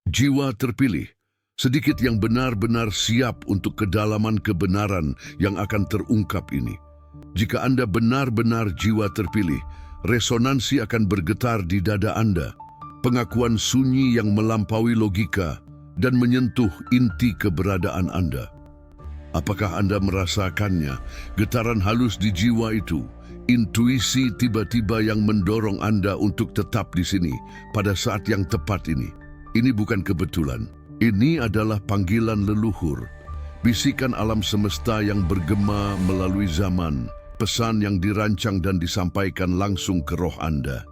Jiwa terpilih, sedikit yang benar-benar siap untuk kedalaman kebenaran yang akan terungkap ini. Jika Anda benar-benar jiwa terpilih, resonansi akan bergetar di dada Anda. Pengakuan sunyi yang melampaui logika dan menyentuh inti keberadaan Anda. Apakah Anda merasakannya? Getaran halus di jiwa itu, intuisi tiba-tiba yang mendorong Anda untuk tetap di sini pada saat yang tepat ini. Ini bukan kebetulan. Ini adalah panggilan leluhur. Bisikan alam semesta yang bergema melalui zaman. Pesan yang dirancang dan disampaikan langsung ke roh Anda.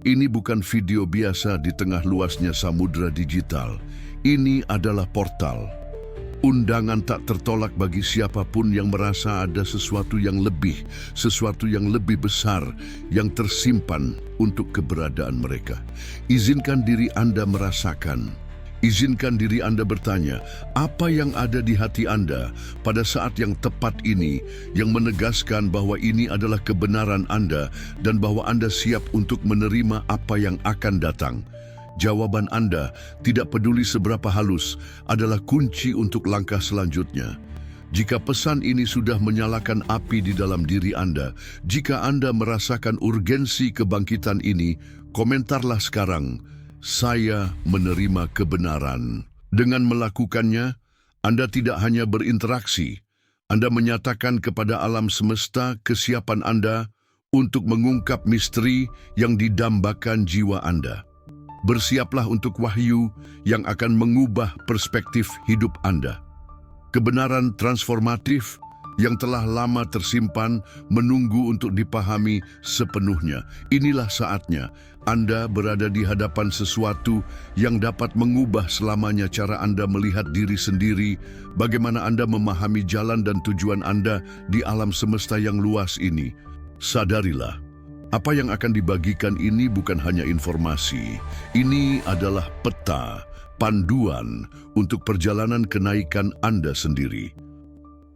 Ini bukan video biasa di tengah luasnya samudera digital. Ini adalah portal. Undangan tak tertolak bagi siapapun yang merasa ada sesuatu yang lebih besar yang tersimpan untuk keberadaan mereka. Izinkan diri Anda merasakan. Izinkan diri Anda bertanya, apa yang ada di hati Anda pada saat yang tepat ini yang menegaskan bahwa ini adalah kebenaran Anda dan bahwa Anda siap untuk menerima apa yang akan datang. Jawaban Anda, tidak peduli seberapa halus, adalah kunci untuk langkah selanjutnya. Jika pesan ini sudah menyalakan api di dalam diri Anda, jika Anda merasakan urgensi kebangkitan ini, komentarlah sekarang, "Saya menerima kebenaran." Dengan melakukannya, Anda tidak hanya berinteraksi, Anda menyatakan kepada alam semesta kesiapan Anda untuk mengungkap misteri yang didambakan jiwa Anda. Bersiaplah untuk wahyu yang akan mengubah perspektif hidup Anda. Kebenaran transformatif yang telah lama tersimpan menunggu untuk dipahami sepenuhnya. Inilah saatnya Anda berada di hadapan sesuatu yang dapat mengubah selamanya cara Anda melihat diri sendiri, bagaimana Anda memahami jalan dan tujuan Anda di alam semesta yang luas ini. Sadarilah, apa yang akan dibagikan ini bukan hanya informasi. Ini adalah peta, panduan untuk perjalanan kenaikan Anda sendiri.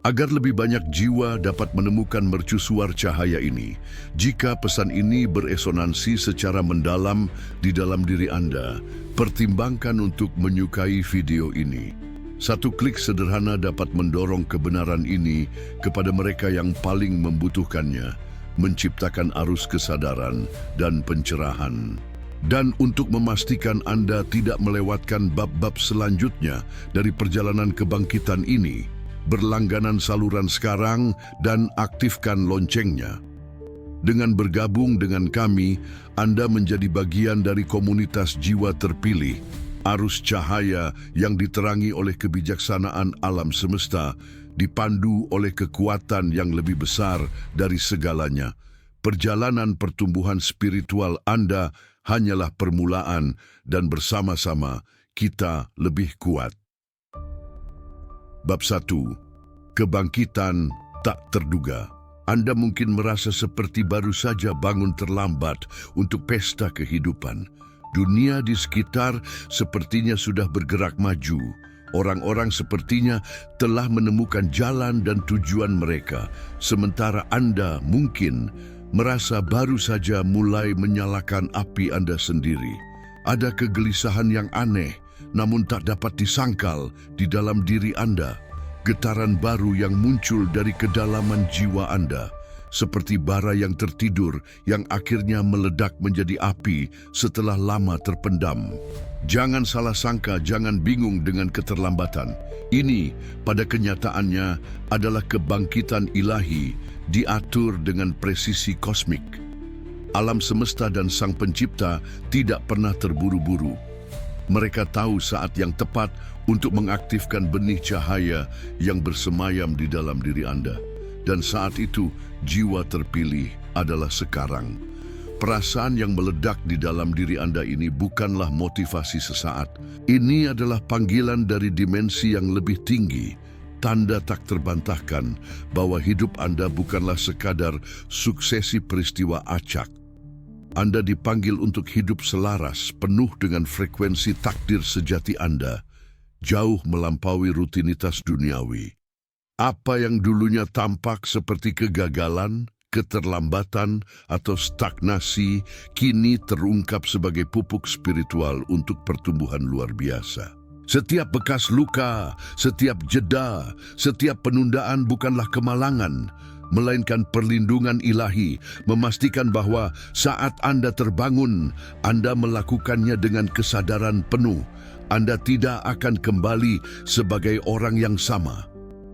Agar lebih banyak jiwa dapat menemukan mercusuar cahaya ini, jika pesan ini beresonansi secara mendalam di dalam diri Anda, pertimbangkan untuk menyukai video ini. Satu klik sederhana dapat mendorong kebenaran ini kepada mereka yang paling membutuhkannya, menciptakan arus kesadaran dan pencerahan. Dan untuk memastikan Anda tidak melewatkan bab-bab selanjutnya dari perjalanan kebangkitan ini, berlangganan saluran sekarang dan aktifkan loncengnya. Dengan bergabung dengan kami, Anda menjadi bagian dari komunitas jiwa terpilih, arus cahaya yang diterangi oleh kebijaksanaan alam semesta, dipandu oleh kekuatan yang lebih besar dari segalanya. Perjalanan pertumbuhan spiritual Anda hanyalah permulaan dan bersama-sama kita lebih kuat. Bab 1. Kebangkitan tak terduga. Anda mungkin merasa seperti baru saja bangun terlambat untuk pesta kehidupan. Dunia di sekitar sepertinya sudah bergerak maju. Orang-orang sepertinya telah menemukan jalan dan tujuan mereka, sementara Anda mungkin merasa baru saja mulai menyalakan api Anda sendiri. Ada kegelisahan yang aneh, namun tak dapat disangkal di dalam diri Anda. Getaran baru yang muncul dari kedalaman jiwa Anda, seperti bara yang tertidur yang akhirnya meledak menjadi api setelah lama terpendam. Jangan salah sangka, jangan bingung dengan keterlambatan. Ini pada kenyataannya adalah kebangkitan ilahi diatur dengan presisi kosmik. Alam semesta dan Sang Pencipta tidak pernah terburu-buru. Mereka tahu saat yang tepat untuk mengaktifkan benih cahaya yang bersemayam di dalam diri Anda. Dan saat itu, jiwa terpilih adalah sekarang. Perasaan yang meledak di dalam diri Anda ini bukanlah motivasi sesaat. Ini adalah panggilan dari dimensi yang lebih tinggi. Tanda tak terbantahkan bahwa hidup Anda bukanlah sekadar suksesi peristiwa acak. Anda dipanggil untuk hidup selaras, penuh dengan frekuensi takdir sejati Anda, jauh melampaui rutinitas duniawi. Apa yang dulunya tampak seperti kegagalan, keterlambatan, atau stagnasi kini terungkap sebagai pupuk spiritual untuk pertumbuhan luar biasa. Setiap bekas luka, setiap jeda, setiap penundaan bukanlah kemalangan, melainkan perlindungan ilahi, memastikan bahwa saat Anda terbangun, Anda melakukannya dengan kesadaran penuh. Anda tidak akan kembali sebagai orang yang sama.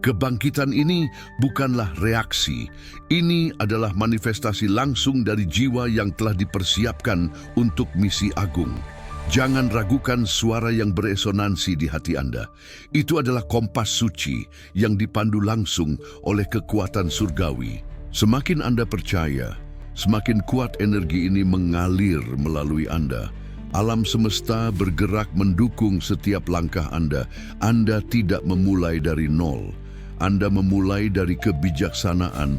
Kebangkitan ini bukanlah reaksi. Ini adalah manifestasi langsung dari jiwa yang telah dipersiapkan untuk misi agung. Jangan ragukan suara yang beresonansi di hati Anda. Itu adalah kompas suci yang dipandu langsung oleh kekuatan surgawi. Semakin Anda percaya, semakin kuat energi ini mengalir melalui Anda. Alam semesta bergerak mendukung setiap langkah Anda. Anda tidak memulai dari nol. Anda memulai dari kebijaksanaan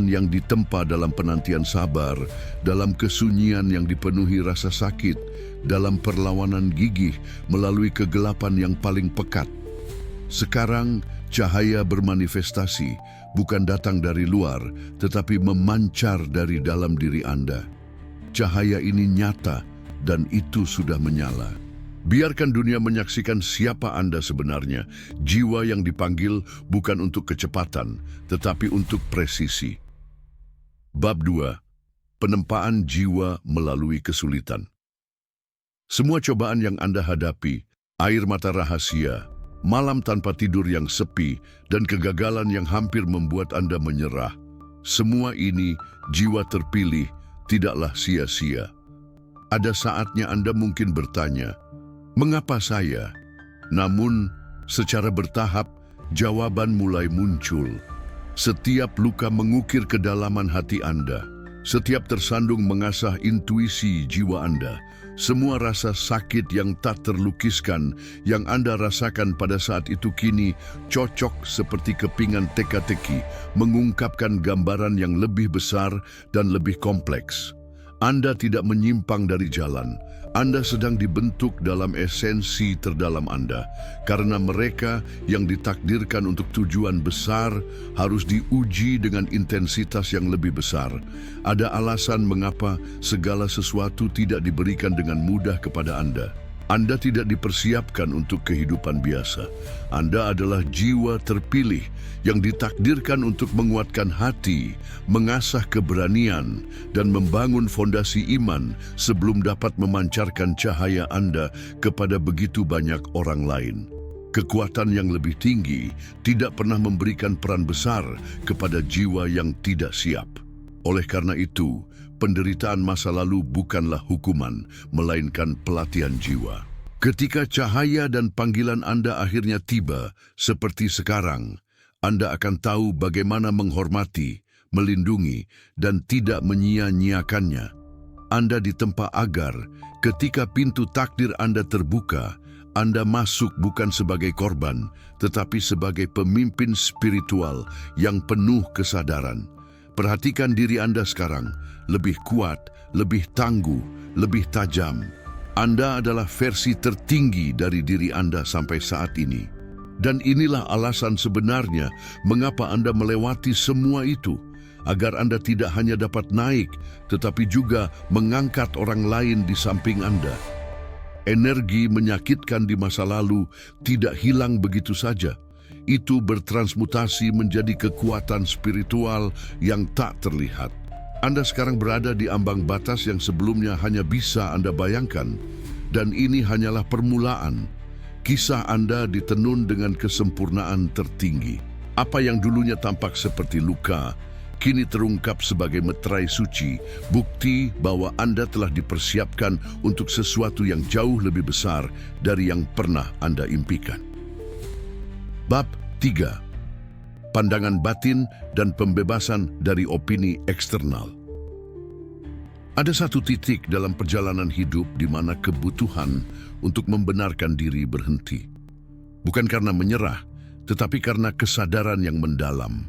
yang ditempa dalam penantian sabar, dalam kesunyian yang dipenuhi rasa sakit, dalam perlawanan gigih melalui kegelapan yang paling pekat. Sekarang, cahaya bermanifestasi, bukan datang dari luar, tetapi memancar dari dalam diri Anda. Cahaya ini nyata, dan itu sudah menyala. Biarkan dunia menyaksikan siapa Anda sebenarnya. Jiwa yang dipanggil bukan untuk kecepatan, tetapi untuk presisi. Bab 2. Penempaan jiwa melalui kesulitan. Semua cobaan yang Anda hadapi, air mata rahasia, malam tanpa tidur yang sepi, dan kegagalan yang hampir membuat Anda menyerah, semua ini jiwa terpilih tidaklah sia-sia. Ada saatnya Anda mungkin bertanya, mengapa saya? Namun, secara bertahap, jawaban mulai muncul. Setiap luka mengukir kedalaman hati Anda. Setiap tersandung mengasah intuisi jiwa Anda. Semua rasa sakit yang tak terlukiskan yang Anda rasakan pada saat itu kini cocok seperti kepingan teka-teki, mengungkapkan gambaran yang lebih besar dan lebih kompleks. Anda tidak menyimpang dari jalan. Anda sedang dibentuk dalam esensi terdalam Anda, karena mereka yang ditakdirkan untuk tujuan besar harus diuji dengan intensitas yang lebih besar. Ada alasan mengapa segala sesuatu tidak diberikan dengan mudah kepada Anda. Anda tidak dipersiapkan untuk kehidupan biasa. Anda adalah jiwa terpilih yang ditakdirkan untuk menguatkan hati, mengasah keberanian, dan membangun fondasi iman sebelum dapat memancarkan cahaya Anda kepada begitu banyak orang lain. Kekuatan yang lebih tinggi tidak pernah memberikan peran besar kepada jiwa yang tidak siap. Oleh karena itu, penderitaan masa lalu bukanlah hukuman, melainkan pelatihan jiwa. Ketika cahaya dan panggilan Anda akhirnya tiba, seperti sekarang, Anda akan tahu bagaimana menghormati, melindungi, dan tidak menyia-nyiakannya. Anda ditempa agar, ketika pintu takdir Anda terbuka, Anda masuk bukan sebagai korban, tetapi sebagai pemimpin spiritual yang penuh kesadaran. Perhatikan diri Anda sekarang, lebih kuat, lebih tangguh, lebih tajam. Anda adalah versi tertinggi dari diri Anda sampai saat ini. Dan inilah alasan sebenarnya mengapa Anda melewati semua itu, agar Anda tidak hanya dapat naik, tetapi juga mengangkat orang lain di samping Anda. Energi menyakitkan di masa lalu tidak hilang begitu saja. Itu bertransmutasi menjadi kekuatan spiritual yang tak terlihat. Anda sekarang berada di ambang batas yang sebelumnya hanya bisa Anda bayangkan, dan ini hanyalah permulaan. Kisah Anda ditenun dengan kesempurnaan tertinggi. Apa yang dulunya tampak seperti luka, kini terungkap sebagai meterai suci, bukti bahwa Anda telah dipersiapkan untuk sesuatu yang jauh lebih besar dari yang pernah Anda impikan. Bab 3. Pandangan batin dan pembebasan dari opini eksternal. Ada satu titik dalam perjalanan hidup di mana kebutuhan untuk membenarkan diri berhenti. Bukan karena menyerah, tetapi karena kesadaran yang mendalam.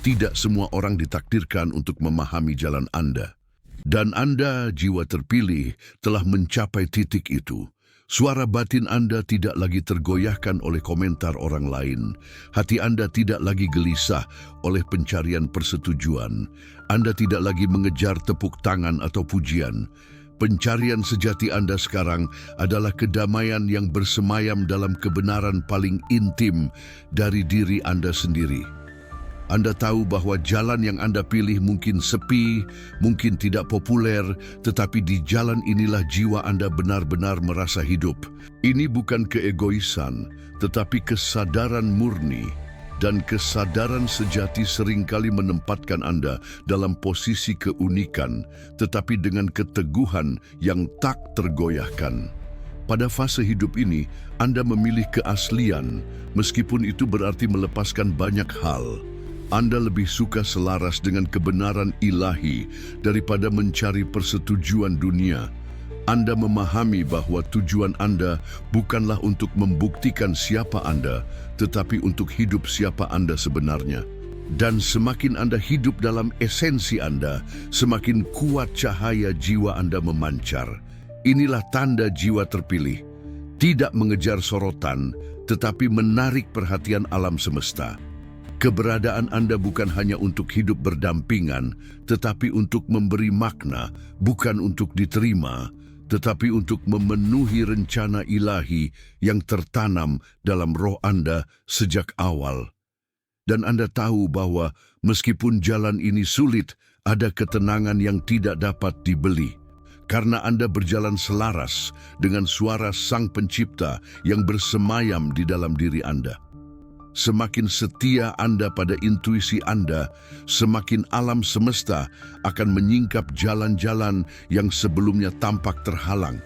Tidak semua orang ditakdirkan untuk memahami jalan Anda. Dan Anda, jiwa terpilih, telah mencapai titik itu. Suara batin Anda tidak lagi tergoyahkan oleh komentar orang lain. Hati Anda tidak lagi gelisah oleh pencarian persetujuan. Anda tidak lagi mengejar tepuk tangan atau pujian. Pencarian sejati Anda sekarang adalah kedamaian yang bersemayam dalam kebenaran paling intim dari diri Anda sendiri. Anda tahu bahwa jalan yang Anda pilih mungkin sepi, mungkin tidak populer, tetapi di jalan inilah jiwa Anda benar-benar merasa hidup. Ini bukan keegoisan, tetapi kesadaran murni. Dan kesadaran sejati seringkali menempatkan Anda dalam posisi keunikan, tetapi dengan keteguhan yang tak tergoyahkan. Pada fase hidup ini, Anda memilih keaslian, meskipun itu berarti melepaskan banyak hal. Anda lebih suka selaras dengan kebenaran ilahi daripada mencari persetujuan dunia. Anda memahami bahwa tujuan Anda bukanlah untuk membuktikan siapa Anda, tetapi untuk hidup siapa Anda sebenarnya. Dan semakin Anda hidup dalam esensi Anda, semakin kuat cahaya jiwa Anda memancar. Inilah tanda jiwa terpilih. Tidak mengejar sorotan, tetapi menarik perhatian alam semesta. Keberadaan Anda bukan hanya untuk hidup berdampingan, tetapi untuk memberi makna, bukan untuk diterima, tetapi untuk memenuhi rencana ilahi yang tertanam dalam roh Anda sejak awal. Dan Anda tahu bahwa meskipun jalan ini sulit, ada ketenangan yang tidak dapat dibeli. Karena Anda berjalan selaras dengan suara Sang Pencipta yang bersemayam di dalam diri Anda. Semakin setia Anda pada intuisi Anda, semakin alam semesta akan menyingkap jalan-jalan yang sebelumnya tampak terhalang.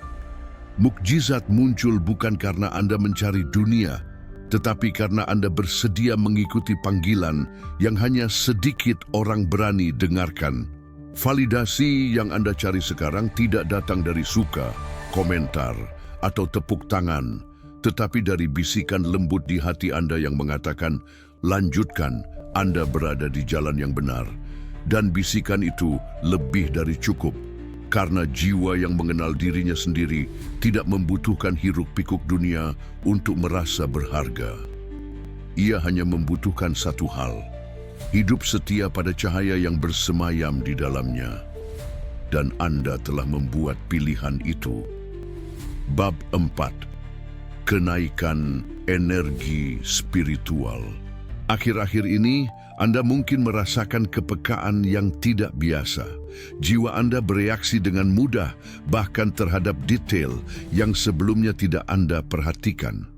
Mukjizat muncul bukan karena Anda mencari dunia, tetapi karena Anda bersedia mengikuti panggilan yang hanya sedikit orang berani dengarkan. Validasi yang Anda cari sekarang tidak datang dari suka, komentar, atau tepuk tangan, tetapi dari bisikan lembut di hati Anda yang mengatakan, lanjutkan, Anda berada di jalan yang benar. Dan bisikan itu lebih dari cukup, karena jiwa yang mengenal dirinya sendiri tidak membutuhkan hiruk-pikuk dunia untuk merasa berharga. Ia hanya membutuhkan satu hal, hidup setia pada cahaya yang bersemayam di dalamnya. Dan Anda telah membuat pilihan itu. Bab 4. Kenaikan energi spiritual. Akhir-akhir ini, Anda mungkin merasakan kepekaan yang tidak biasa. Jiwa Anda bereaksi dengan mudah, bahkan terhadap detail yang sebelumnya tidak Anda perhatikan.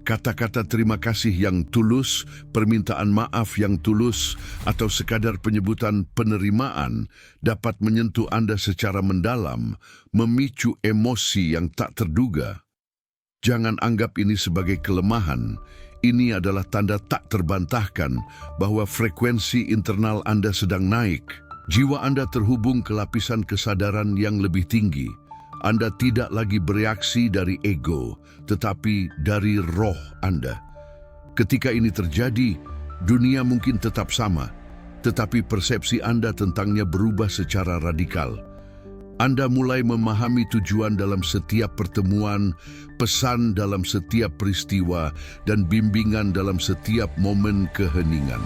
Kata-kata terima kasih yang tulus, permintaan maaf yang tulus, atau sekadar penyebutan penerimaan dapat menyentuh Anda secara mendalam, memicu emosi yang tak terduga. Jangan anggap ini sebagai kelemahan. Ini adalah tanda tak terbantahkan bahwa frekuensi internal Anda sedang naik. Jiwa Anda terhubung ke lapisan kesadaran yang lebih tinggi. Anda tidak lagi bereaksi dari ego, tetapi dari roh Anda. Ketika ini terjadi, dunia mungkin tetap sama, tetapi persepsi Anda tentangnya berubah secara radikal. Anda mulai memahami tujuan dalam setiap pertemuan, pesan dalam setiap peristiwa, dan bimbingan dalam setiap momen keheningan.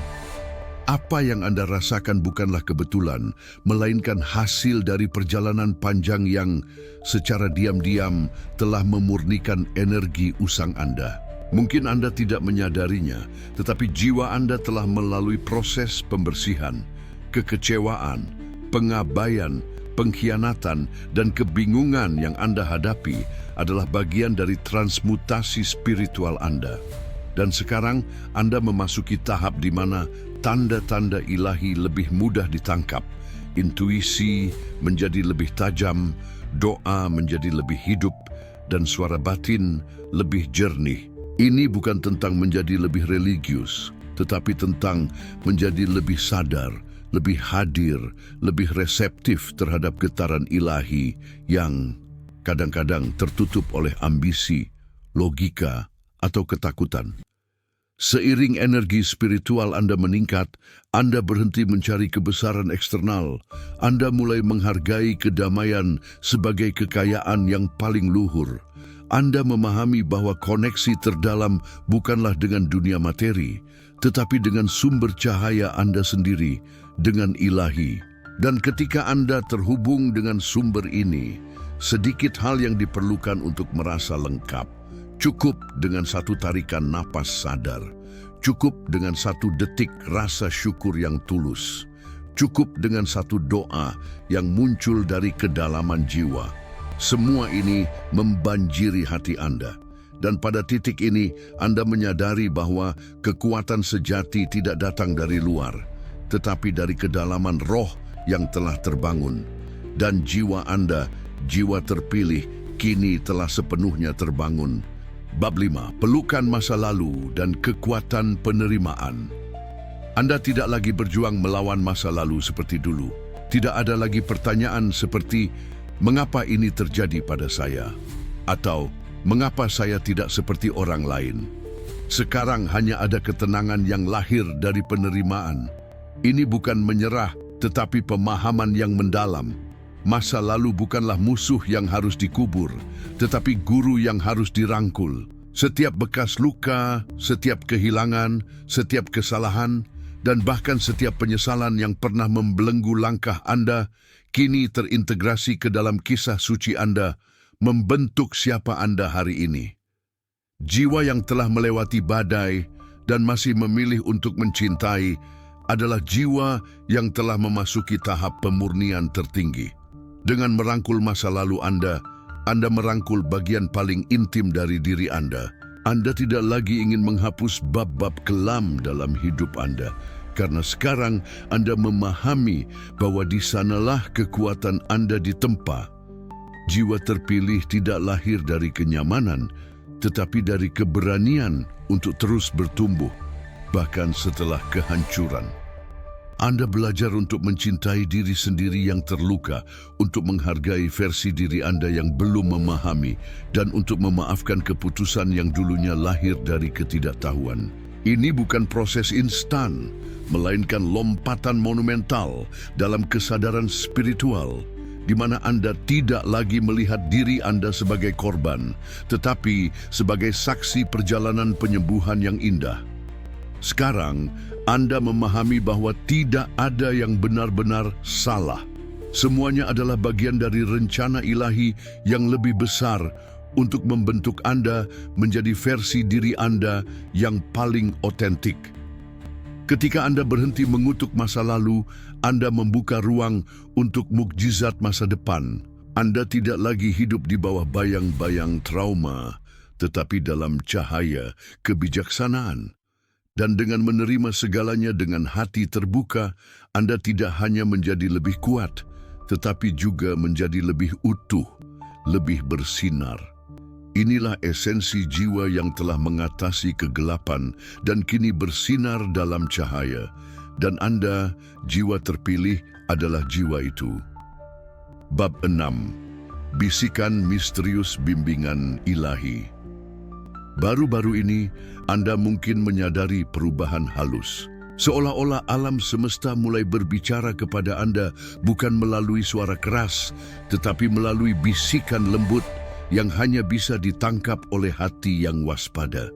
Apa yang Anda rasakan bukanlah kebetulan, melainkan hasil dari perjalanan panjang yang secara diam-diam telah memurnikan energi usang Anda. Mungkin Anda tidak menyadarinya, tetapi jiwa Anda telah melalui proses pembersihan, kekecewaan, pengabaian, pengkhianatan, dan kebingungan yang Anda hadapi adalah bagian dari transmutasi spiritual Anda. Dan sekarang Anda memasuki tahap di mana tanda-tanda ilahi lebih mudah ditangkap, intuisi menjadi lebih tajam, doa menjadi lebih hidup, dan suara batin lebih jernih. Ini bukan tentang menjadi lebih religius, tetapi tentang menjadi lebih sadar, lebih hadir, lebih reseptif terhadap getaran ilahi yang kadang-kadang tertutup oleh ambisi, logika, atau ketakutan. Seiring energi spiritual Anda meningkat, Anda berhenti mencari kebesaran eksternal. Anda mulai menghargai kedamaian sebagai kekayaan yang paling luhur. Anda memahami bahwa koneksi terdalam bukanlah dengan dunia materi, tetapi dengan sumber cahaya Anda sendiri, dengan ilahi. Dan ketika Anda terhubung dengan sumber ini, sedikit hal yang diperlukan untuk merasa lengkap. Cukup dengan satu tarikan napas sadar. Cukup dengan satu detik rasa syukur yang tulus. Cukup dengan satu doa yang muncul dari kedalaman jiwa. Semua ini membanjiri hati Anda. Dan pada titik ini, Anda menyadari bahwa kekuatan sejati tidak datang dari luar, tetapi dari kedalaman roh yang telah terbangun. Dan jiwa Anda, jiwa terpilih, kini telah sepenuhnya terbangun. Bab 5. Pelukan masa lalu dan kekuatan penerimaan. Anda tidak lagi berjuang melawan masa lalu seperti dulu. Tidak ada lagi pertanyaan seperti, mengapa ini terjadi pada saya? Atau, mengapa saya tidak seperti orang lain? Sekarang hanya ada ketenangan yang lahir dari penerimaan. Ini bukan menyerah, tetapi pemahaman yang mendalam. Masa lalu bukanlah musuh yang harus dikubur, tetapi guru yang harus dirangkul. Setiap bekas luka, setiap kehilangan, setiap kesalahan, dan bahkan setiap penyesalan yang pernah membelenggu langkah Anda, kini terintegrasi ke dalam kisah suci Anda, membentuk siapa Anda hari ini. Jiwa yang telah melewati badai dan masih memilih untuk mencintai adalah jiwa yang telah memasuki tahap pemurnian tertinggi. Dengan merangkul masa lalu Anda merangkul bagian paling intim dari diri Anda. Anda tidak lagi ingin menghapus bab-bab kelam dalam hidup Anda. Karena sekarang Anda memahami bahwa di sanalah kekuatan Anda ditempa. Jiwa terpilih tidak lahir dari kenyamanan, tetapi dari keberanian untuk terus bertumbuh, bahkan setelah kehancuran. Anda belajar untuk mencintai diri sendiri yang terluka, untuk menghargai versi diri Anda yang belum memahami, dan untuk memaafkan keputusan yang dulunya lahir dari ketidaktahuan. Ini bukan proses instan, melainkan lompatan monumental dalam kesadaran spiritual, di mana Anda tidak lagi melihat diri Anda sebagai korban, tetapi sebagai saksi perjalanan penyembuhan yang indah. Sekarang, Anda memahami bahwa tidak ada yang benar-benar salah. Semuanya adalah bagian dari rencana ilahi yang lebih besar untuk membentuk Anda menjadi versi diri Anda yang paling otentik. Ketika Anda berhenti mengutuk masa lalu, Anda membuka ruang untuk mukjizat masa depan. Anda tidak lagi hidup di bawah bayang-bayang trauma, tetapi dalam cahaya kebijaksanaan. Dan dengan menerima segalanya dengan hati terbuka, Anda tidak hanya menjadi lebih kuat, tetapi juga menjadi lebih utuh, lebih bersinar. Inilah esensi jiwa yang telah mengatasi kegelapan dan kini bersinar dalam cahaya. Dan Anda, jiwa terpilih, adalah jiwa itu. Bab 6. Bisikan misterius bimbingan ilahi. Baru-baru ini, Anda mungkin menyadari perubahan halus. Seolah-olah alam semesta mulai berbicara kepada Anda bukan melalui suara keras, tetapi melalui bisikan lembut yang hanya bisa ditangkap oleh hati yang waspada.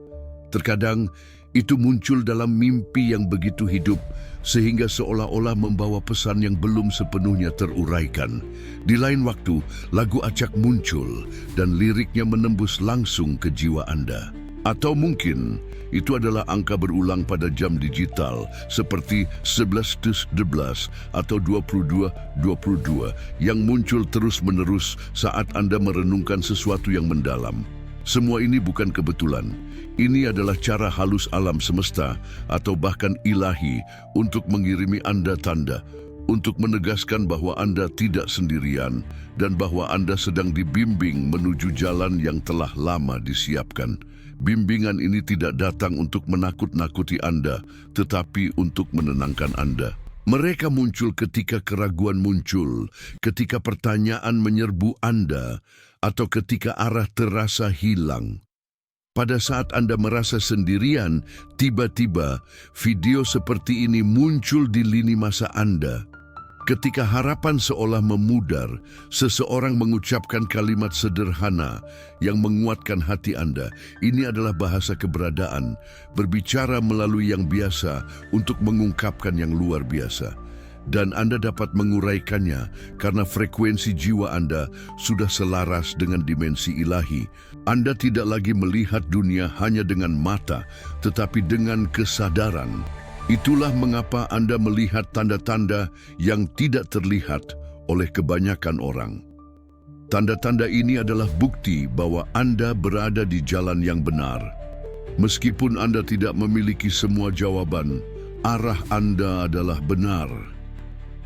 Terkadang, itu muncul dalam mimpi yang begitu hidup, sehingga seolah-olah membawa pesan yang belum sepenuhnya teruraikan. Di lain waktu, lagu acak muncul dan liriknya menembus langsung ke jiwa Anda. Atau mungkin itu adalah angka berulang pada jam digital seperti 11.12 atau 22.22 yang muncul terus-menerus saat Anda merenungkan sesuatu yang mendalam. Semua ini bukan kebetulan. Ini adalah cara halus alam semesta atau bahkan ilahi untuk mengirimi Anda tanda, untuk menegaskan bahwa Anda tidak sendirian dan bahwa Anda sedang dibimbing menuju jalan yang telah lama disiapkan. Bimbingan ini tidak datang untuk menakut-nakuti Anda, tetapi untuk menenangkan Anda. Mereka muncul ketika keraguan muncul, ketika pertanyaan menyerbu Anda, atau ketika arah terasa hilang. Pada saat Anda merasa sendirian, tiba-tiba video seperti ini muncul di lini masa Anda. Ketika harapan seolah memudar, seseorang mengucapkan kalimat sederhana yang menguatkan hati Anda. Ini adalah bahasa keberadaan, berbicara melalui yang biasa untuk mengungkapkan yang luar biasa. Dan Anda dapat menguraikannya karena frekuensi jiwa Anda sudah selaras dengan dimensi ilahi. Anda tidak lagi melihat dunia hanya dengan mata, tetapi dengan kesadaran. Itulah mengapa Anda melihat tanda-tanda yang tidak terlihat oleh kebanyakan orang. Tanda-tanda ini adalah bukti bahwa Anda berada di jalan yang benar. Meskipun Anda tidak memiliki semua jawaban, arah Anda adalah benar.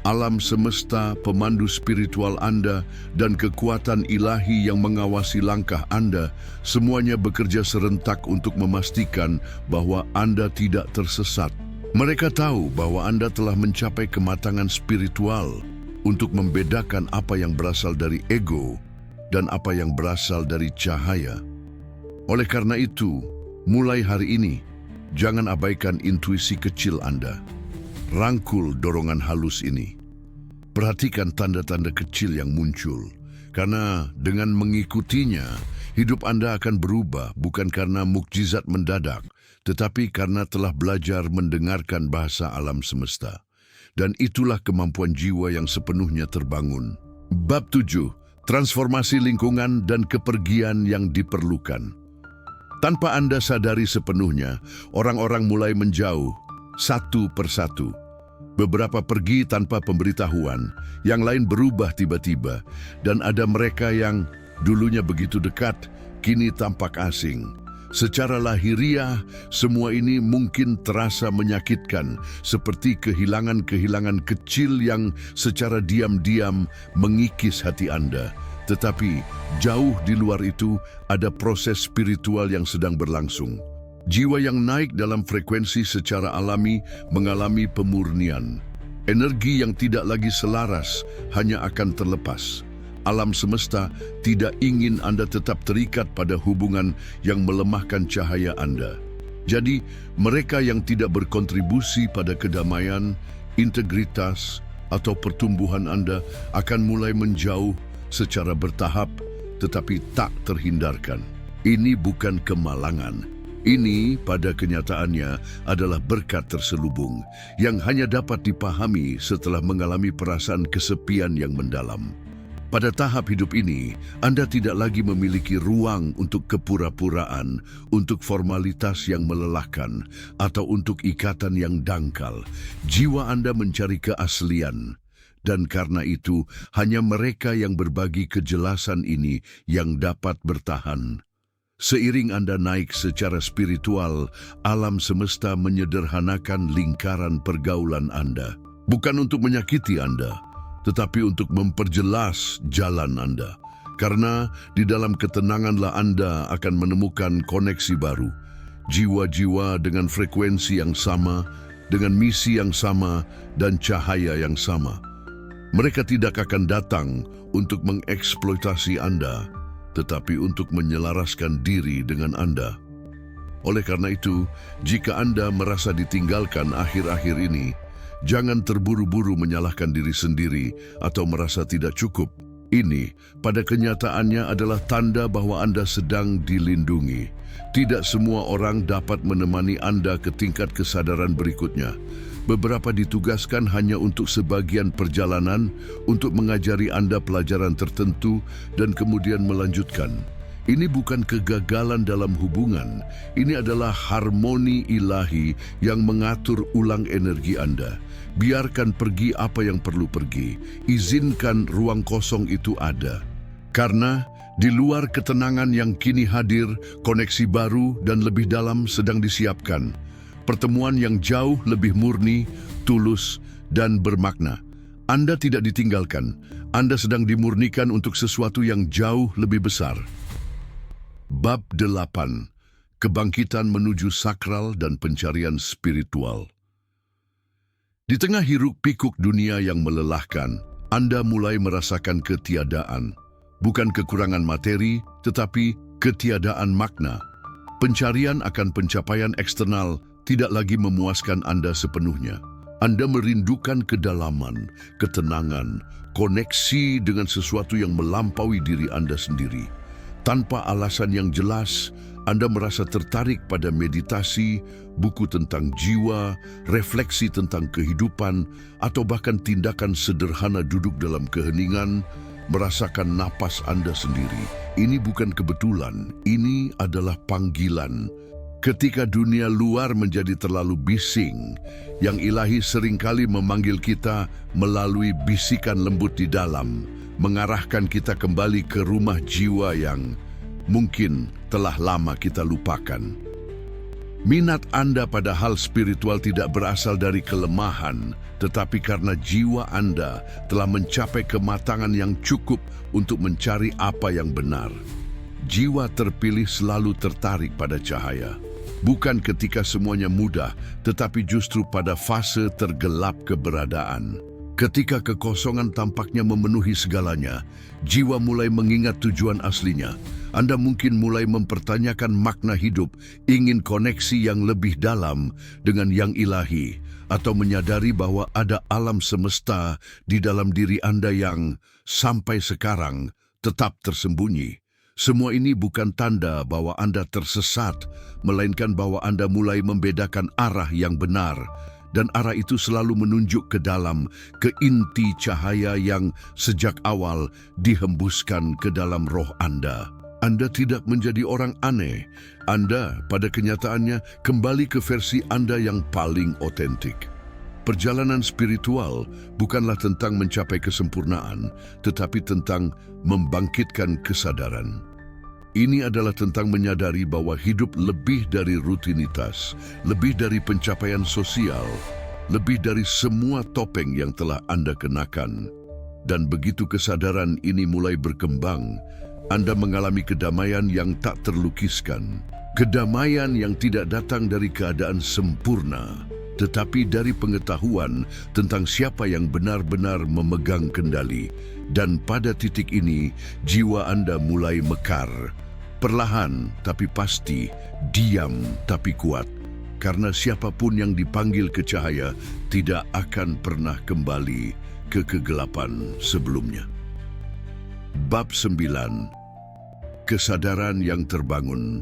Alam semesta, pemandu spiritual Anda, dan kekuatan ilahi yang mengawasi langkah Anda, semuanya bekerja serentak untuk memastikan bahwa Anda tidak tersesat. Mereka tahu bahwa Anda telah mencapai kematangan spiritual untuk membedakan apa yang berasal dari ego dan apa yang berasal dari cahaya. Oleh karena itu, mulai hari ini, jangan abaikan intuisi kecil Anda. Rangkul dorongan halus ini. Perhatikan tanda-tanda kecil yang muncul, karena dengan mengikutinya, hidup Anda akan berubah bukan karena mukjizat mendadak, tetapi karena telah belajar mendengarkan bahasa alam semesta. Dan itulah kemampuan jiwa yang sepenuhnya terbangun. Bab 7. Transformasi lingkungan dan kepergian yang diperlukan. Tanpa Anda sadari sepenuhnya, orang-orang mulai menjauh, satu persatu. Beberapa pergi tanpa pemberitahuan, yang lain berubah tiba-tiba, dan ada mereka yang dulunya begitu dekat, kini tampak asing. Secara lahiriah, semua ini mungkin terasa menyakitkan, seperti kehilangan-kehilangan kecil yang secara diam-diam mengikis hati Anda. Tetapi jauh di luar itu ada proses spiritual yang sedang berlangsung. Jiwa yang naik dalam frekuensi secara alami mengalami pemurnian. Energi yang tidak lagi selaras hanya akan terlepas. Alam semesta tidak ingin Anda tetap terikat pada hubungan yang melemahkan cahaya Anda. Jadi, mereka yang tidak berkontribusi pada kedamaian, integritas, atau pertumbuhan Anda akan mulai menjauh secara bertahap, tetapi tak terhindarkan. Ini bukan kemalangan. Ini pada kenyataannya adalah berkat terselubung yang hanya dapat dipahami setelah mengalami perasaan kesepian yang mendalam. Pada tahap hidup ini, Anda tidak lagi memiliki ruang untuk kepura-puraan, untuk formalitas yang melelahkan, atau untuk ikatan yang dangkal. Jiwa Anda mencari keaslian, dan karena itu hanya mereka yang berbagi kejelasan ini yang dapat bertahan. Seiring Anda naik secara spiritual, alam semesta menyederhanakan lingkaran pergaulan Anda. Bukan untuk menyakiti Anda, tetapi untuk memperjelas jalan Anda. Karena di dalam ketenanganlah Anda akan menemukan koneksi baru. Jiwa-jiwa dengan frekuensi yang sama, dengan misi yang sama, dan cahaya yang sama. Mereka tidak akan datang untuk mengeksploitasi Anda, tetapi untuk menyelaraskan diri dengan Anda. Oleh karena itu, jika Anda merasa ditinggalkan akhir-akhir ini, jangan terburu-buru menyalahkan diri sendiri atau merasa tidak cukup. Ini, pada kenyataannya adalah tanda bahwa Anda sedang dilindungi. Tidak semua orang dapat menemani Anda ke tingkat kesadaran berikutnya. Beberapa ditugaskan hanya untuk sebagian perjalanan, untuk mengajari Anda pelajaran tertentu dan kemudian melanjutkan. Ini bukan kegagalan dalam hubungan, ini adalah harmoni ilahi yang mengatur ulang energi Anda. Biarkan pergi apa yang perlu pergi, izinkan ruang kosong itu ada. Karena di luar ketenangan yang kini hadir, koneksi baru dan lebih dalam sedang disiapkan. Pertemuan yang jauh lebih murni, tulus, dan bermakna. Anda tidak ditinggalkan, Anda sedang dimurnikan untuk sesuatu yang jauh lebih besar. Bab 8. Kebangkitan menuju sakral dan pencarian spiritual. Di tengah hiruk-pikuk dunia yang melelahkan, Anda mulai merasakan ketiadaan. Bukan kekurangan materi, tetapi ketiadaan makna. Pencarian akan pencapaian eksternal tidak lagi memuaskan Anda sepenuhnya. Anda merindukan kedalaman, ketenangan, koneksi dengan sesuatu yang melampaui diri Anda sendiri. Tanpa alasan yang jelas, Anda merasa tertarik pada meditasi, buku tentang jiwa, refleksi tentang kehidupan, atau bahkan tindakan sederhana duduk dalam keheningan, merasakan napas Anda sendiri. Ini bukan kebetulan, ini adalah panggilan. Ketika dunia luar menjadi terlalu bising, yang ilahi seringkali memanggil kita melalui bisikan lembut di dalam, mengarahkan kita kembali ke rumah jiwa yang mungkin telah lama kita lupakan. Minat Anda pada hal spiritual tidak berasal dari kelemahan, tetapi karena jiwa Anda telah mencapai kematangan yang cukup untuk mencari apa yang benar. Jiwa terpilih selalu tertarik pada cahaya. Bukan ketika semuanya mudah, tetapi justru pada fase tergelap keberadaan. Ketika kekosongan tampaknya memenuhi segalanya, jiwa mulai mengingat tujuan aslinya. Anda mungkin mulai mempertanyakan makna hidup, ingin koneksi yang lebih dalam dengan yang ilahi, atau menyadari bahwa ada alam semesta di dalam diri Anda yang sampai sekarang tetap tersembunyi. Semua ini bukan tanda bahwa Anda tersesat, melainkan bahwa Anda mulai membedakan arah yang benar, dan arah itu selalu menunjuk ke dalam, ke inti cahaya yang sejak awal dihembuskan ke dalam roh Anda. Anda tidak menjadi orang aneh. Anda, pada kenyataannya, kembali ke versi Anda yang paling otentik. Perjalanan spiritual bukanlah tentang mencapai kesempurnaan, tetapi tentang membangkitkan kesadaran. Ini adalah tentang menyadari bahwa hidup lebih dari rutinitas, lebih dari pencapaian sosial, lebih dari semua topeng yang telah Anda kenakan. Dan begitu kesadaran ini mulai berkembang, Anda mengalami kedamaian yang tak terlukiskan. Kedamaian yang tidak datang dari keadaan sempurna, tetapi dari pengetahuan tentang siapa yang benar-benar memegang kendali. Dan pada titik ini, jiwa Anda mulai mekar. Perlahan tapi pasti, diam tapi kuat. Karena siapapun yang dipanggil ke cahaya tidak akan pernah kembali ke kegelapan sebelumnya. Bab 9. Kesadaran yang terbangun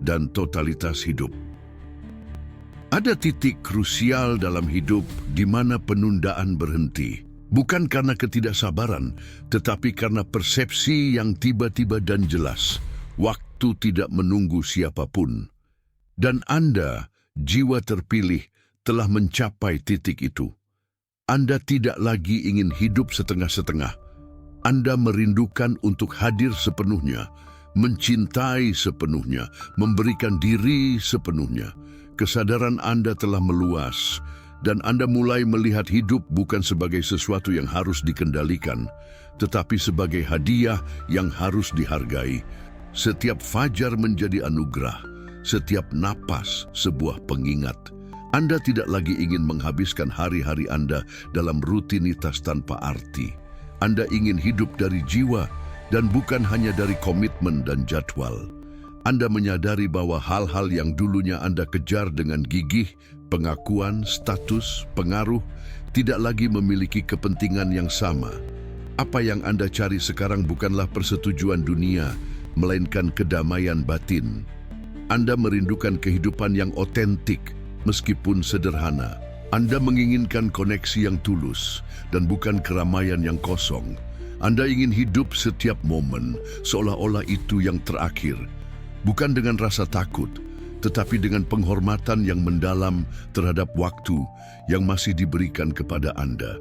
dan totalitas hidup. Ada titik krusial dalam hidup di mana penundaan berhenti. Bukan karena ketidaksabaran, tetapi karena persepsi yang tiba-tiba dan jelas. Waktu tidak menunggu siapapun. Dan Anda, jiwa terpilih, telah mencapai titik itu. Anda tidak lagi ingin hidup setengah-setengah. Anda merindukan untuk hadir sepenuhnya, mencintai sepenuhnya, memberikan diri sepenuhnya. Kesadaran Anda telah meluas, dan Anda mulai melihat hidup bukan sebagai sesuatu yang harus dikendalikan, tetapi sebagai hadiah yang harus dihargai. Setiap fajar menjadi anugerah, setiap napas sebuah pengingat. Anda tidak lagi ingin menghabiskan hari-hari Anda dalam rutinitas tanpa arti. Anda ingin hidup dari jiwa dan bukan hanya dari komitmen dan jadwal. Anda menyadari bahwa hal-hal yang dulunya Anda kejar dengan gigih, pengakuan, status, pengaruh, tidak lagi memiliki kepentingan yang sama. Apa yang Anda cari sekarang bukanlah persetujuan dunia, melainkan kedamaian batin. Anda merindukan kehidupan yang otentik, meskipun sederhana. Anda menginginkan koneksi yang tulus, dan bukan keramaian yang kosong. Anda ingin hidup setiap momen, seolah-olah itu yang terakhir. Bukan dengan rasa takut, tetapi dengan penghormatan yang mendalam terhadap waktu yang masih diberikan kepada Anda.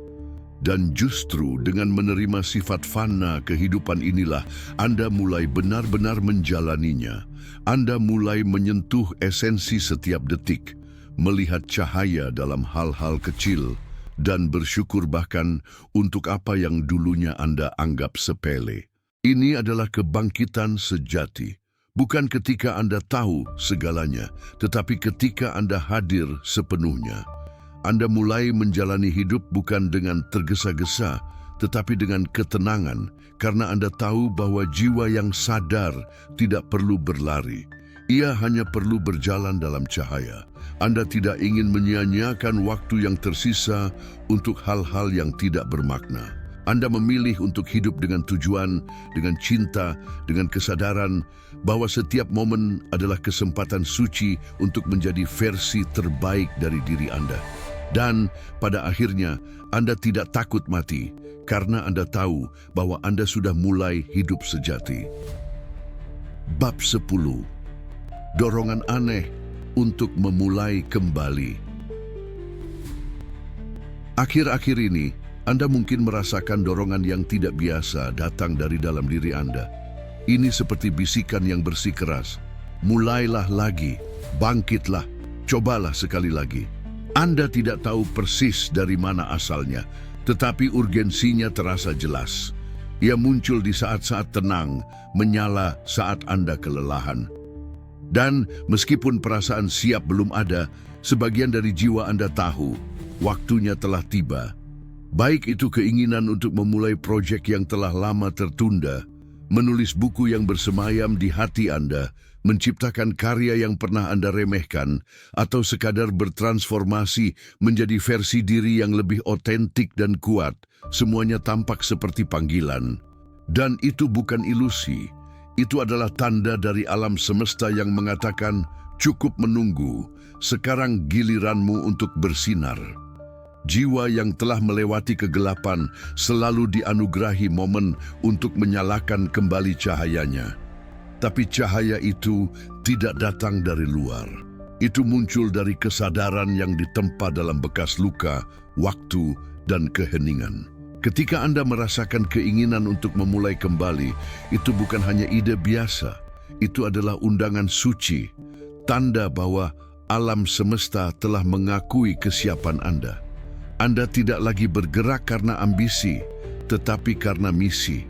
Dan justru dengan menerima sifat fana kehidupan inilah Anda mulai benar-benar menjalaninya. Anda mulai menyentuh esensi setiap detik, melihat cahaya dalam hal-hal kecil, dan bersyukur bahkan untuk apa yang dulunya Anda anggap sepele. Ini adalah kebangkitan sejati. Bukan ketika Anda tahu segalanya, tetapi ketika Anda hadir sepenuhnya. Anda mulai menjalani hidup bukan dengan tergesa-gesa, tetapi dengan ketenangan, karena Anda tahu bahwa jiwa yang sadar tidak perlu berlari. Ia hanya perlu berjalan dalam cahaya. Anda tidak ingin menyia-nyiakan waktu yang tersisa untuk hal-hal yang tidak bermakna. Anda memilih untuk hidup dengan tujuan, dengan cinta, dengan kesadaran bahwa setiap momen adalah kesempatan suci untuk menjadi versi terbaik dari diri Anda. Dan pada akhirnya, Anda tidak takut mati karena Anda tahu bahwa Anda sudah mulai hidup sejati. Bab 10. Dorongan aneh untuk memulai kembali. Akhir-akhir ini, Anda mungkin merasakan dorongan yang tidak biasa datang dari dalam diri Anda. Ini seperti bisikan yang bersikeras. Mulailah lagi, bangkitlah, cobalah sekali lagi. Anda tidak tahu persis dari mana asalnya, tetapi urgensinya terasa jelas. Ia muncul di saat-saat tenang, menyala saat Anda kelelahan. Dan meskipun perasaan siap belum ada, sebagian dari jiwa Anda tahu, waktunya telah tiba. Baik itu keinginan untuk memulai proyek yang telah lama tertunda, menulis buku yang bersemayam di hati Anda, menciptakan karya yang pernah Anda remehkan, atau sekadar bertransformasi menjadi versi diri yang lebih otentik dan kuat, semuanya tampak seperti panggilan. Dan itu bukan ilusi. Itu adalah tanda dari alam semesta yang mengatakan, cukup menunggu, sekarang giliranmu untuk bersinar. Jiwa yang telah melewati kegelapan selalu dianugerahi momen untuk menyalakan kembali cahayanya. Tapi cahaya itu tidak datang dari luar. Itu muncul dari kesadaran yang ditempa dalam bekas luka, waktu, dan keheningan. Ketika Anda merasakan keinginan untuk memulai kembali, itu bukan hanya ide biasa. Itu adalah undangan suci, tanda bahwa alam semesta telah mengakui kesiapan Anda. Anda tidak lagi bergerak karena ambisi, tetapi karena misi.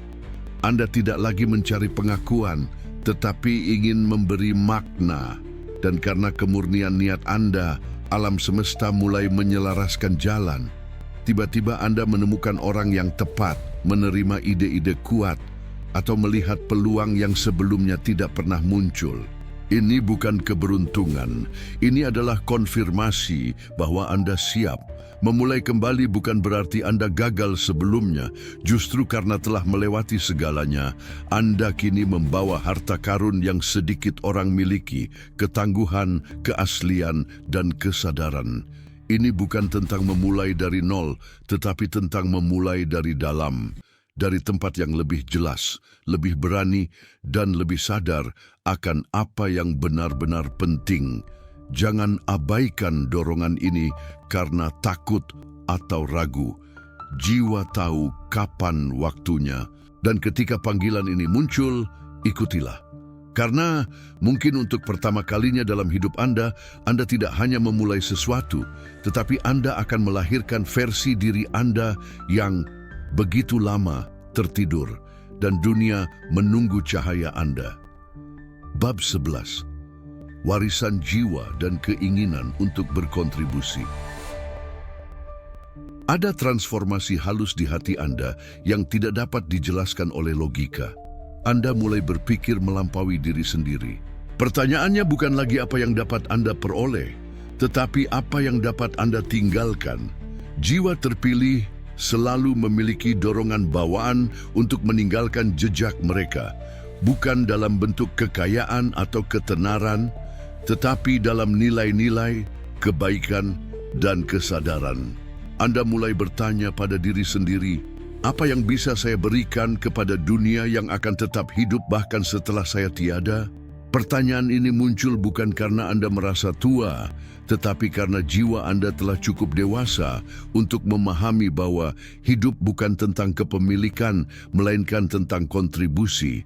Anda tidak lagi mencari pengakuan, tetapi ingin memberi makna. Dan karena kemurnian niat Anda, alam semesta mulai menyelaraskan jalan. Tiba-tiba Anda menemukan orang yang tepat, menerima ide-ide kuat, atau melihat peluang yang sebelumnya tidak pernah muncul. Ini bukan keberuntungan, ini adalah konfirmasi bahwa Anda siap. Memulai kembali bukan berarti Anda gagal sebelumnya, justru karena telah melewati segalanya, Anda kini membawa harta karun yang sedikit orang miliki, ketangguhan, keaslian, dan kesadaran. Ini bukan tentang memulai dari nol, tetapi tentang memulai dari dalam, dari tempat yang lebih jelas, lebih berani, dan lebih sadar akan apa yang benar-benar penting. Jangan abaikan dorongan ini karena takut atau ragu. Jiwa tahu kapan waktunya, dan ketika panggilan ini muncul, ikutilah. Karena mungkin untuk pertama kalinya dalam hidup Anda tidak hanya memulai sesuatu, tetapi Anda akan melahirkan versi diri Anda yang begitu lama tertidur, dan dunia menunggu cahaya Anda. Bab 11. Warisan jiwa dan keinginan untuk berkontribusi. Ada transformasi halus di hati Anda yang tidak dapat dijelaskan oleh logika. Anda mulai berpikir melampaui diri sendiri. Pertanyaannya bukan lagi apa yang dapat Anda peroleh, tetapi apa yang dapat Anda tinggalkan. Jiwa terpilih selalu memiliki dorongan bawaan untuk meninggalkan jejak mereka, bukan dalam bentuk kekayaan atau ketenaran, tetapi dalam nilai-nilai, kebaikan, dan kesadaran. Anda mulai bertanya pada diri sendiri, apa yang bisa saya berikan kepada dunia yang akan tetap hidup bahkan setelah saya tiada? Pertanyaan ini muncul bukan karena Anda merasa tua, tetapi karena jiwa Anda telah cukup dewasa untuk memahami bahwa hidup bukan tentang kepemilikan, melainkan tentang kontribusi.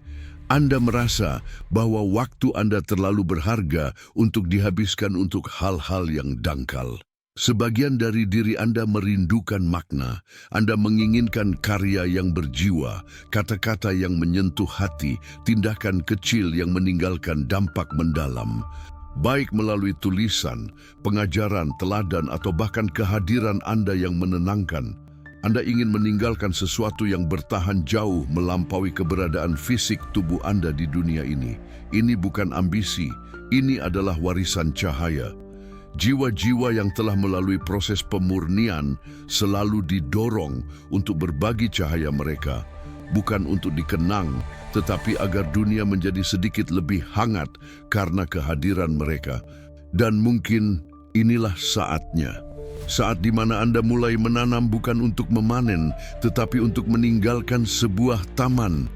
Anda merasa bahwa waktu Anda terlalu berharga untuk dihabiskan untuk hal-hal yang dangkal. Sebagian dari diri Anda merindukan makna. Anda menginginkan karya yang berjiwa, kata-kata yang menyentuh hati, tindakan kecil yang meninggalkan dampak mendalam. Baik melalui tulisan, pengajaran, teladan, atau bahkan kehadiran Anda yang menenangkan. Anda ingin meninggalkan sesuatu yang bertahan jauh melampaui keberadaan fisik tubuh Anda di dunia ini. Ini bukan ambisi, ini adalah warisan cahaya. Jiwa-jiwa yang telah melalui proses pemurnian selalu didorong untuk berbagi cahaya mereka, bukan untuk dikenang, tetapi agar dunia menjadi sedikit lebih hangat karena kehadiran mereka. Dan mungkin inilah saatnya. Saat di mana Anda mulai menanam bukan untuk memanen, tetapi untuk meninggalkan sebuah taman.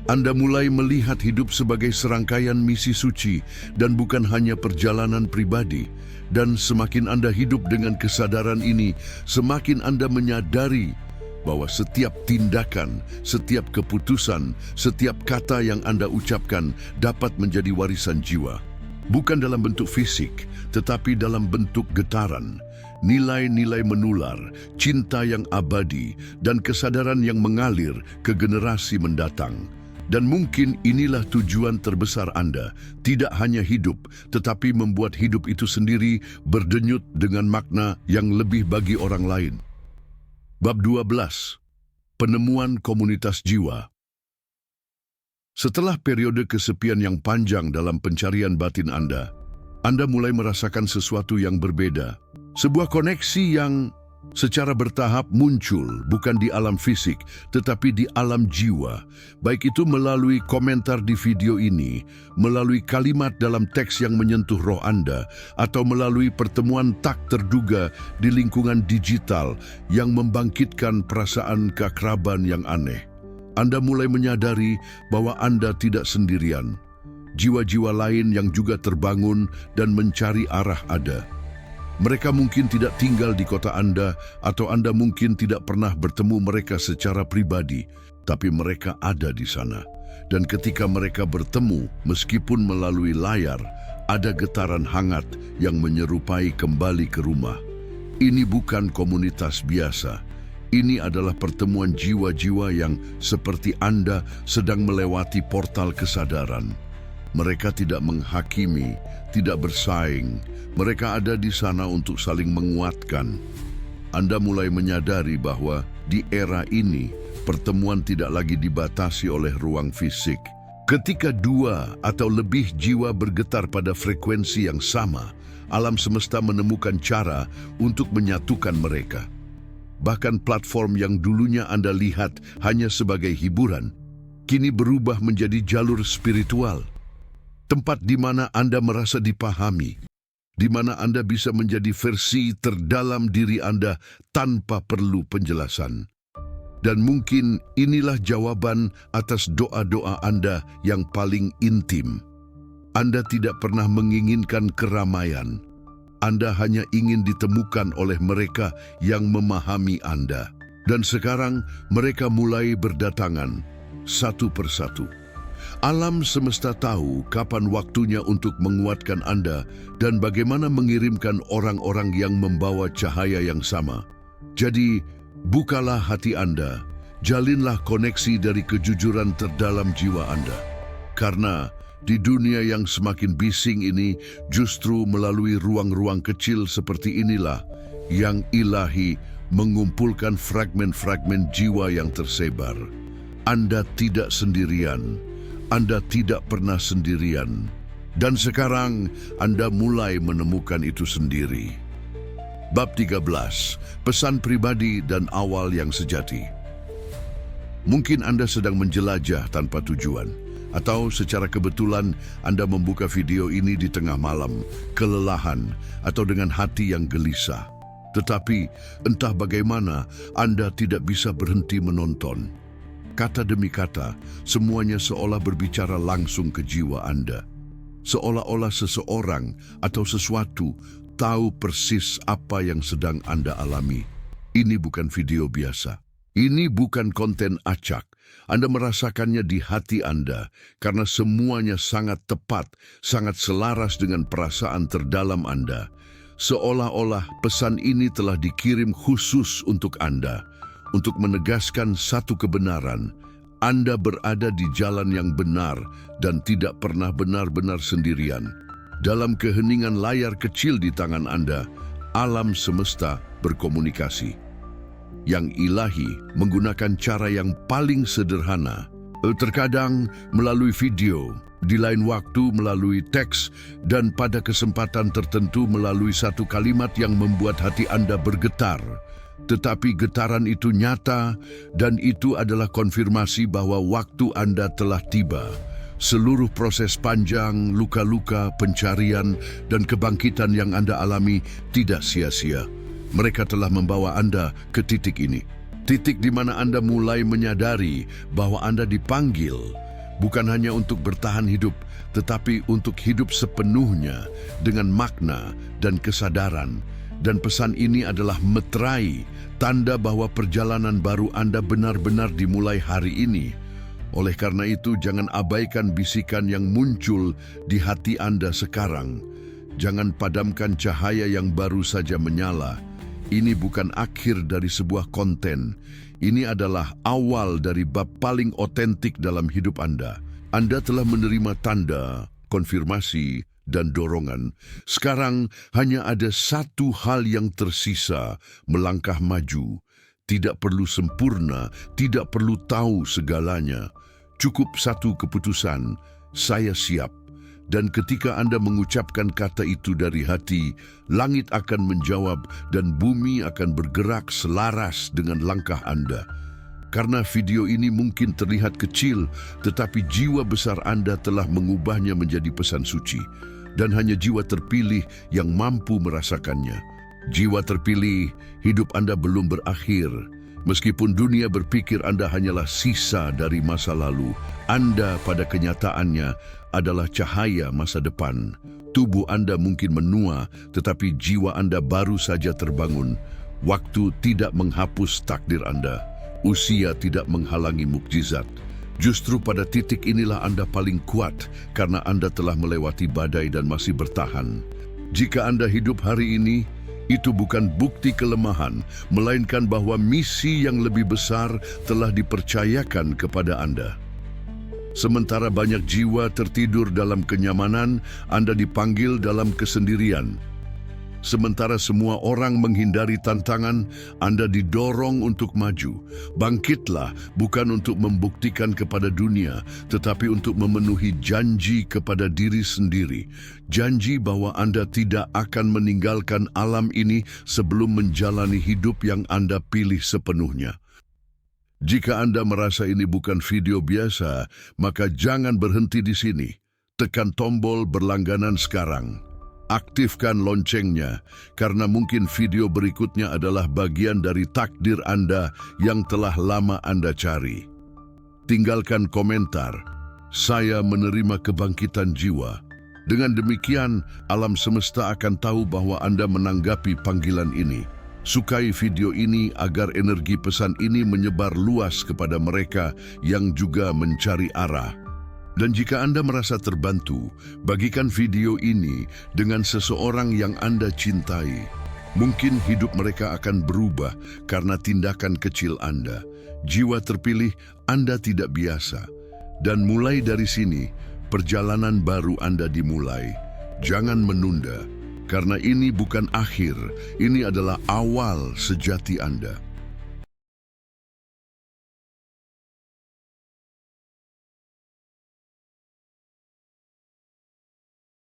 Anda mulai melihat hidup sebagai serangkaian misi suci dan bukan hanya perjalanan pribadi. Dan semakin Anda hidup dengan kesadaran ini, semakin Anda menyadari bahwa setiap tindakan, setiap keputusan, setiap kata yang Anda ucapkan dapat menjadi warisan jiwa. Bukan dalam bentuk fisik, tetapi dalam bentuk getaran. Nilai-nilai menular, cinta yang abadi, dan kesadaran yang mengalir ke generasi mendatang. Dan mungkin inilah tujuan terbesar Anda, tidak hanya hidup, tetapi membuat hidup itu sendiri berdenyut dengan makna yang lebih bagi orang lain. Bab 12. Penemuan komunitas jiwa. Setelah periode kesepian yang panjang dalam pencarian batin Anda mulai merasakan sesuatu yang berbeda. Sebuah koneksi yang secara bertahap muncul bukan di alam fisik, tetapi di alam jiwa. Baik itu melalui komentar di video ini, melalui kalimat dalam teks yang menyentuh roh Anda, atau melalui pertemuan tak terduga di lingkungan digital yang membangkitkan perasaan keakraban yang aneh. Anda mulai menyadari bahwa Anda tidak sendirian. Jiwa-jiwa lain yang juga terbangun dan mencari arah ada. Mereka mungkin tidak tinggal di kota Anda, atau Anda mungkin tidak pernah bertemu mereka secara pribadi, tapi mereka ada di sana. Dan ketika mereka bertemu, meskipun melalui layar, ada getaran hangat yang menyerupai kembali ke rumah. Ini bukan komunitas biasa. Ini adalah pertemuan jiwa-jiwa yang seperti Anda sedang melewati portal kesadaran. Mereka tidak menghakimi, tidak bersaing. Mereka ada di sana untuk saling menguatkan. Anda mulai menyadari bahwa di era ini, pertemuan tidak lagi dibatasi oleh ruang fisik. Ketika dua atau lebih jiwa bergetar pada frekuensi yang sama, alam semesta menemukan cara untuk menyatukan mereka. Bahkan platform yang dulunya Anda lihat hanya sebagai hiburan, kini berubah menjadi jalur spiritual. Tempat di mana Anda merasa dipahami, di mana Anda bisa menjadi versi terdalam diri Anda tanpa perlu penjelasan. Dan mungkin inilah jawaban atas doa-doa Anda yang paling intim. Anda tidak pernah menginginkan keramaian. Anda hanya ingin ditemukan oleh mereka yang memahami Anda. Dan sekarang mereka mulai berdatangan, satu persatu. Alam semesta tahu kapan waktunya untuk menguatkan Anda dan bagaimana mengirimkan orang-orang yang membawa cahaya yang sama. Jadi, bukalah hati Anda, jalinlah koneksi dari kejujuran terdalam jiwa Anda. Karena di dunia yang semakin bising ini, justru melalui ruang-ruang kecil seperti inilah yang ilahi mengumpulkan fragmen-fragmen jiwa yang tersebar. Anda tidak sendirian. Anda tidak pernah sendirian. Dan sekarang Anda mulai menemukan itu sendiri. Bab 13. Pesan pribadi dan awal yang sejati. Mungkin Anda sedang menjelajah tanpa tujuan, atau secara kebetulan Anda membuka video ini di tengah malam, kelelahan, atau dengan hati yang gelisah. Tetapi entah bagaimana Anda tidak bisa berhenti menonton. Kata demi kata, semuanya seolah berbicara langsung ke jiwa Anda. Seolah-olah seseorang atau sesuatu tahu persis apa yang sedang Anda alami. Ini bukan video biasa. Ini bukan konten acak. Anda merasakannya di hati Anda karena semuanya sangat tepat, sangat selaras dengan perasaan terdalam Anda. Seolah-olah pesan ini telah dikirim khusus untuk Anda. Untuk menegaskan satu kebenaran, Anda berada di jalan yang benar dan tidak pernah benar-benar sendirian. Dalam keheningan layar kecil di tangan Anda, alam semesta berkomunikasi. yang ilahi menggunakan cara yang paling sederhana. Terkadang melalui video, di lain waktu melalui teks, dan pada kesempatan tertentu melalui satu kalimat yang membuat hati Anda bergetar. Tetapi getaran itu nyata dan itu adalah konfirmasi bahwa waktu Anda telah tiba. Seluruh proses panjang, luka-luka, pencarian, dan kebangkitan yang Anda alami tidak sia-sia. Mereka telah membawa Anda ke titik ini. Titik di mana Anda mulai menyadari bahwa Anda dipanggil bukan hanya untuk bertahan hidup, tetapi untuk hidup sepenuhnya dengan makna dan kesadaran. Dan pesan ini adalah meterai, tanda bahwa perjalanan baru Anda benar-benar dimulai hari ini. Oleh karena itu, jangan abaikan bisikan yang muncul di hati Anda sekarang. Jangan padamkan cahaya yang baru saja menyala. Ini bukan akhir dari sebuah konten. Ini adalah awal dari bab paling otentik dalam hidup Anda. Anda telah menerima tanda, konfirmasi, dan dorongan. Sekarang hanya ada satu hal yang tersisa, melangkah maju. Tidak perlu sempurna, tidak perlu tahu segalanya. Cukup satu keputusan, saya siap. Dan ketika Anda mengucapkan kata itu dari hati, langit akan menjawab dan bumi akan bergerak selaras dengan langkah Anda. Karena video ini mungkin terlihat kecil, tetapi jiwa besar Anda telah mengubahnya menjadi pesan suci. Dan hanya jiwa terpilih yang mampu merasakannya. Jiwa terpilih, hidup Anda belum berakhir. Meskipun dunia berpikir Anda hanyalah sisa dari masa lalu, Anda pada kenyataannya adalah cahaya masa depan. Tubuh Anda mungkin menua, tetapi jiwa Anda baru saja terbangun. Waktu tidak menghapus takdir Anda. Usia tidak menghalangi mukjizat. Justru pada titik inilah Anda paling kuat, karena Anda telah melewati badai dan masih bertahan. Jika Anda hidup hari ini, itu bukan bukti kelemahan, melainkan bahwa misi yang lebih besar telah dipercayakan kepada Anda. Sementara banyak jiwa tertidur dalam kenyamanan, Anda dipanggil dalam kesendirian. Sementara semua orang menghindari tantangan, Anda didorong untuk maju. Bangkitlah bukan untuk membuktikan kepada dunia, tetapi untuk memenuhi janji kepada diri sendiri. Janji bahwa Anda tidak akan meninggalkan alam ini sebelum menjalani hidup yang Anda pilih sepenuhnya. Jika Anda merasa ini bukan video biasa, maka jangan berhenti di sini. Tekan tombol berlangganan sekarang. Aktifkan loncengnya, karena mungkin video berikutnya adalah bagian dari takdir Anda yang telah lama Anda cari. Tinggalkan komentar, saya menerima kebangkitan jiwa. Dengan demikian, alam semesta akan tahu bahwa Anda menanggapi panggilan ini. Sukai video ini agar energi pesan ini menyebar luas kepada mereka yang juga mencari arah. Dan jika Anda merasa terbantu, bagikan video ini dengan seseorang yang Anda cintai. Mungkin hidup mereka akan berubah karena tindakan kecil Anda. Jiwa terpilih, Anda tidak biasa. Dan mulai dari sini, perjalanan baru Anda dimulai. Jangan menunda, karena ini bukan akhir, ini adalah awal sejati Anda.